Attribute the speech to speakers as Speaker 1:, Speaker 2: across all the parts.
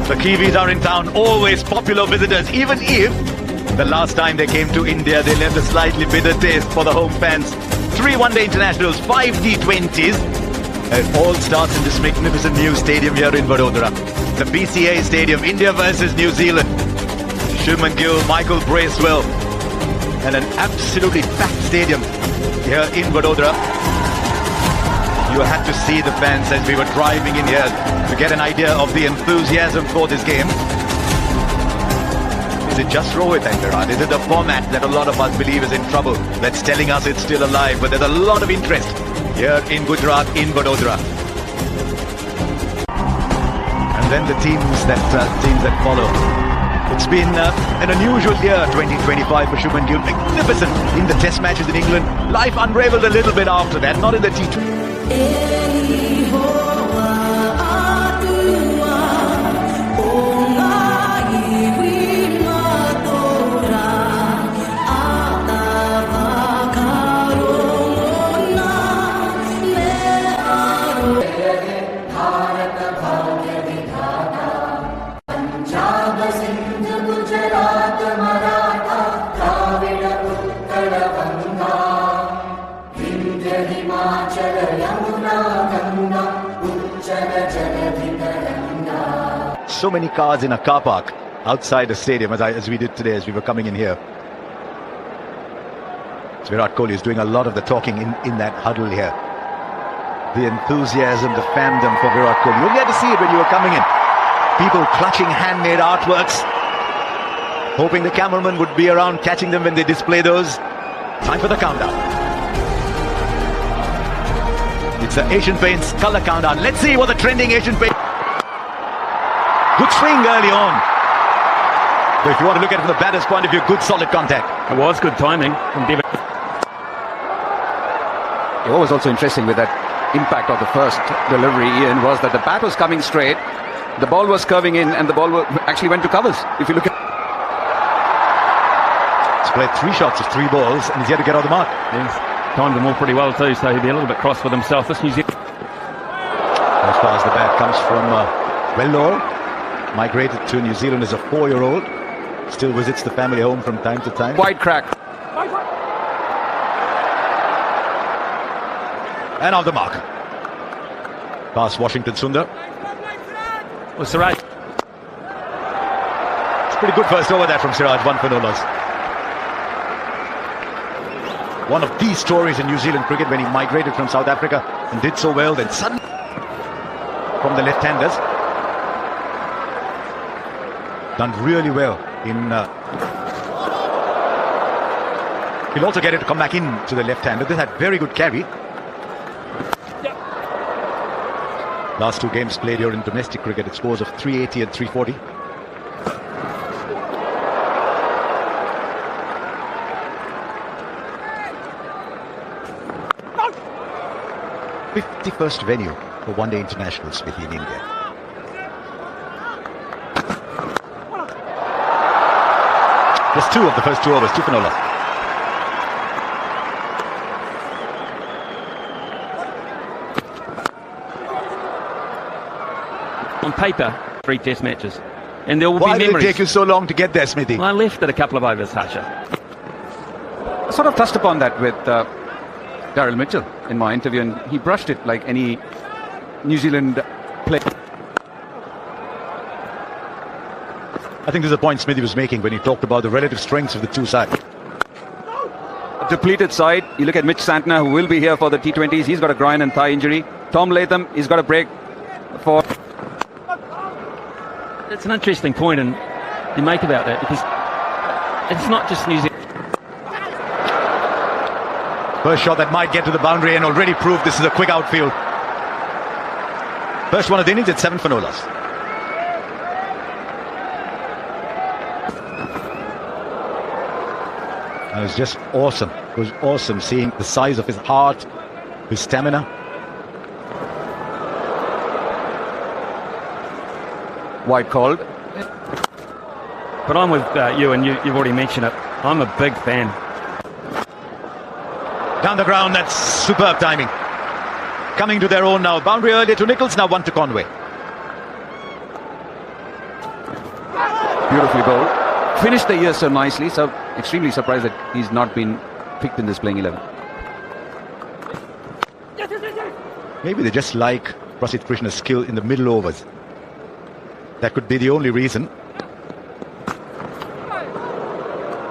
Speaker 1: The Kiwis are in town, always popular visitors, even if the last time they came to India, they left a slightly bitter taste for the home fans. 3 one-day internationals, 5 T20s. It all starts in this magnificent new stadium here in Vadodara. The BCA Stadium, India versus New Zealand. Shubman Gill, Michael Bracewell, and an absolutely packed stadium here in Vadodara. You had to see the fans as we were driving in here to get an idea of the enthusiasm for this game. Is it just Rohit and Virat? Is it the format that a lot of us believe is in trouble that's telling us it's still alive? But there's a lot of interest here in Gujarat, in Vadodara. And then the teams that follow. It's been an unusual year, 2025 for Shubman Gill. Magnificent in the test matches in England. Life unraveled a little bit after that, not in the T20. So many cars in a car park outside the stadium as we did today as we were coming in here. So Virat Kohli is doing a lot of the talking in that huddle here. The enthusiasm, the fandom for Virat Kohli. You only had to see it when you were coming in. People clutching handmade artworks, hoping the cameraman would be around catching them when they display those. Time for the countdown. It's the Asian Paints color countdown. Let's see what the trending Asian Paints. Good swing early on. But if you want to look at it from the batter's point of view, good solid contact.
Speaker 2: It was good timing from David.
Speaker 3: What was also interesting with that impact of the first delivery, Ian, was that the bat was coming straight, the ball was curving in, and the ball actually went to covers. If you look at...
Speaker 1: He's played 3 shots of 3 balls and he's yet to get on the mark.
Speaker 2: Yes, timed them all pretty well too, so he'd be a little bit cross with himself. This New Zealand...
Speaker 1: As far as the bat comes from Vellore, migrated to New Zealand as a 4-year-old, still visits the family home from time to time.
Speaker 3: Wide crack.
Speaker 1: And off the mark. Past Washington Sundar.
Speaker 2: Well, Siraj.
Speaker 1: It's pretty good first over there from Siraj, 1 for no loss. One of these stories in New Zealand cricket when he migrated from South Africa and did so well, then suddenly from the left-handers. Done really well in... He'll also get it to come back in to the left-hander. This had very good carry. Last 2 games played here in domestic cricket, it scores of 380 and 340. No! 51st venue for one-day internationals within India. Just 2 of the first 2 overs, 2 for no loss.
Speaker 2: On paper, 3 test matches. And there will
Speaker 1: Why
Speaker 2: be
Speaker 1: did
Speaker 2: memories.
Speaker 1: it take you so long to get there, Smithy?
Speaker 2: Well, I left at a couple of overs, Harsha.
Speaker 3: I sort of touched upon that with Daryl Mitchell in my interview, and he brushed it like any New Zealand player.
Speaker 1: I think this is a point Smithy was making when he talked about the relative strengths of the 2 sides.
Speaker 3: A depleted side. You look at Mitch Santner, who will be here for the T20s. He's got a groin and thigh injury. Tom Latham, he's got a break for...
Speaker 2: It's an interesting point and you make about that, because it's not just New Zealand.
Speaker 1: First shot that might get to the boundary and already proved this is a quick outfield. First one of the innings at 7 for no loss. And it was just awesome. It was awesome seeing the size of his heart, his stamina.
Speaker 3: Wide called.
Speaker 2: But I'm with you, and you've already mentioned it. I'm a big fan.
Speaker 1: Down the ground, that's superb timing. Coming to their own now. Boundary earlier to Nicholls, now 1 to Conway.
Speaker 3: Beautifully bowled. Finished the year so nicely, so extremely surprised that he's not been picked in this playing 11.
Speaker 1: Maybe they just like Prasidh Krishna's skill in the middle overs. That could be the only reason.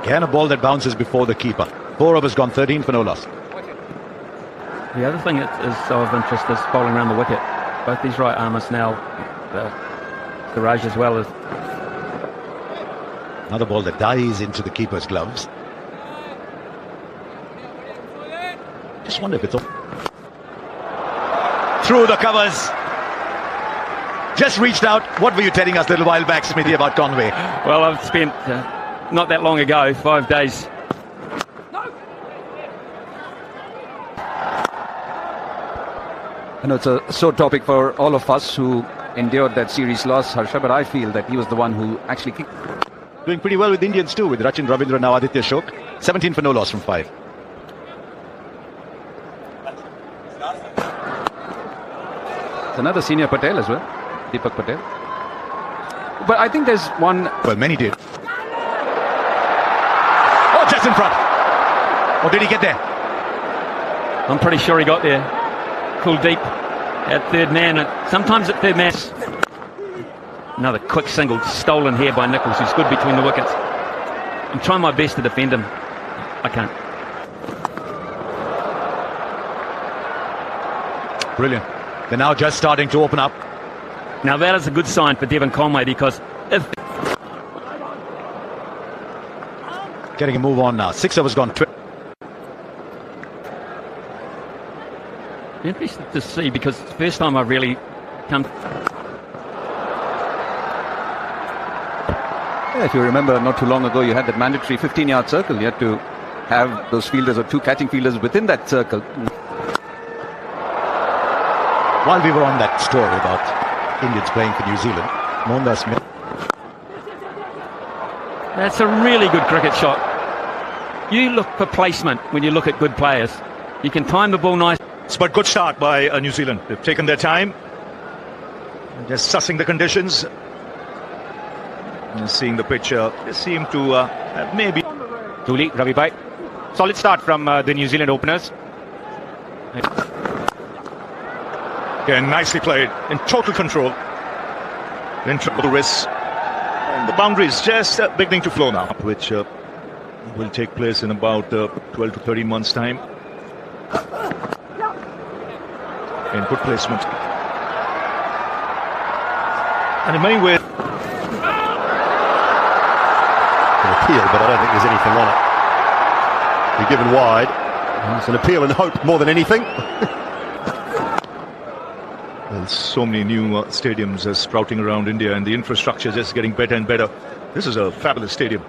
Speaker 1: Again, a ball that bounces before the keeper. 4 overs gone, 13 for no loss.
Speaker 2: The other thing that is of interest is bowling around the wicket. Both these right armers now, Siraj as well as.
Speaker 1: Another ball that dies into the keeper's gloves. Just wonder if it's all. Through the covers. Just reached out. What were you telling us a little while back, Smithy, about Conway?
Speaker 2: Well, I've spent not that long ago, 5 days.
Speaker 3: I know it's a sore topic for all of us who endured that series loss, Harsha, but I feel that he was the one who actually kicked.
Speaker 1: Doing pretty well with Indians too, with Rachin Ravindra, now Aditya Shok. 17 for no loss from 5.
Speaker 3: It's another senior Patel as well, Deepak Patel. But I think there's one.
Speaker 1: Well, many did. Oh, just in front. Or did he get there?
Speaker 2: I'm pretty sure he got there. Kuldeep at third man. Sometimes at third man. Another quick single stolen here by Nichols, who's good between the wickets. I'm trying my best to defend him. I can't.
Speaker 1: Brilliant. They're now just starting to open up.
Speaker 2: Now that is a good sign for Devon Conway, because if
Speaker 1: Getting a move on now. 6 overs gone.
Speaker 2: interested to see, because it's the first time I've really come.
Speaker 3: Yeah, if you remember, not too long ago, you had that mandatory 15-yard circle. You had to have those fielders or 2 catching fielders within that circle.
Speaker 1: While we were on that story about Indians playing for New Zealand, Mohandas Smith.
Speaker 2: That's a really good cricket shot. You look for placement when you look at good players. You can time the ball nice.
Speaker 4: But good start by New Zealand. They've taken their time, just sussing the conditions, and seeing the pitch. They seem to maybe.
Speaker 5: Julie, Ravi Bhai. Solid start from the New Zealand openers.
Speaker 4: Again, nicely played, in total control, in trouble risks. And the boundary is just beginning to flow now, which will take place in about 12 to 13 months' time. In good placement. And in many ways.
Speaker 6: An appeal, but I don't think there's anything on it. Be given wide. It's an appeal and hope more than anything.
Speaker 4: There's so many new stadiums sprouting around India, and the infrastructure just getting better and better. This is a fabulous stadium.